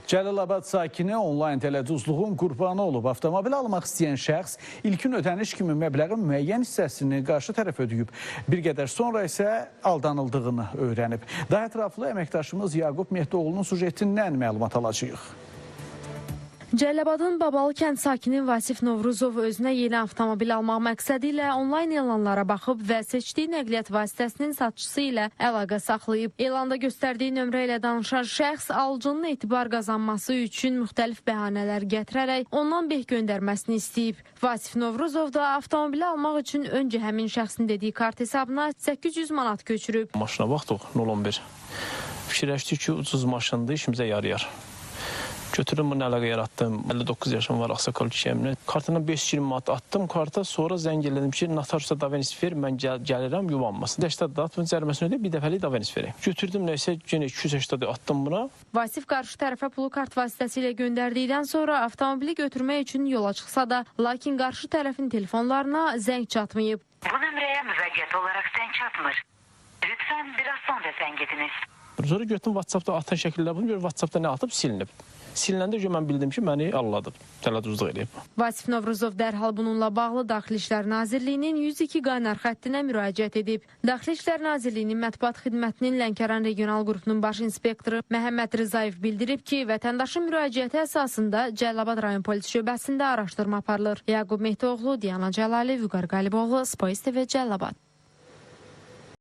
Cəlilabad sakini onlayn tələduzluğun qurbanı olub. Avtomobil almaq istəyən şəxs ilkin ödəniş kimi məbləğin müəyyən hissəsini qarşı tərəf ödəyib. Bir qədər sonra isə aldanıldığını öyrənib. Daha ətraflı əməkdaşımız Yaqub Mehdoğlu'nun sujetindən məlumat alacağıq. Cəlilabadın Babalı kənd sakini Vasif Novruzov özünə yeni avtomobil almaq məqsədi ilə onlayn elanlara baxıb və seçdiyi nəqliyyat vasitəsinin satışçısı ilə əlaqə saxlayıb. Elanda göstərdiyi nömrə ilə danışan şəxs alıcının etibar qazanması üçün müxtəlif bəhanələr gətirərək ondan beh göndərməsini istəyib. Vasif Novruzov da avtomobili almaq üçün öncə həmin şəxsin dediyi kart hesabına 800 manat köçürüb. Maşına baxdıq 011. Fikirləşdik ki, ucuz maşındır, işimizə yarayar. Götürdüm, bunu əlaqə yaratdım. 59 yaşım var, Ağsaqal kişiyəmlə. Kartına 520 manat attım karta, sonra zəng elədim ki, notariusa daveniş ver, mən gəlirəm, yuvanmasın. 80 dat, bunun cəriməsini ödəyib, bir dəfəlik daveniş vereyim. Götürdüm, nəysə, yenə 280 attım buna. Vasif qarşı tərəfə pulu kart vasitəsilə göndərdikdən sonra avtomobili götürmək üçün yola çıxsa da, lakin qarşı tərəfin telefonlarına zəng çatmayıb. Bu nömrəyə müvəqqəti olaraq zəng çatmır. Lütfen biraz sonra zəng ediniz. Sonra götürdüm, WhatsAppda atan şəkillər bunu görür, WhatsAppda nə atıb, silinib. Sililəndə mən bildim ki, məni alladıb, tələduzluq edib. Vasif Novruzov dərhal bununla bağlı Daxili İşlər Nazirliyinin 102 qaynar xəttinə müraciət edib. Daxili İşlər Nazirliyinin mətbuat xidmətinin Lənkəran regional qrupunun baş inspektoru Məhəmməd Rızayev bildirib ki, vətəndaşın müraciəti əsasında Cəlilabad rayon polis şöbəsində araşdırma aparılır. Yaqub Mehdoğlu, Diana Cəlali, Vüqar Qaliboğlu, Spoiz TV, Cəlilabad.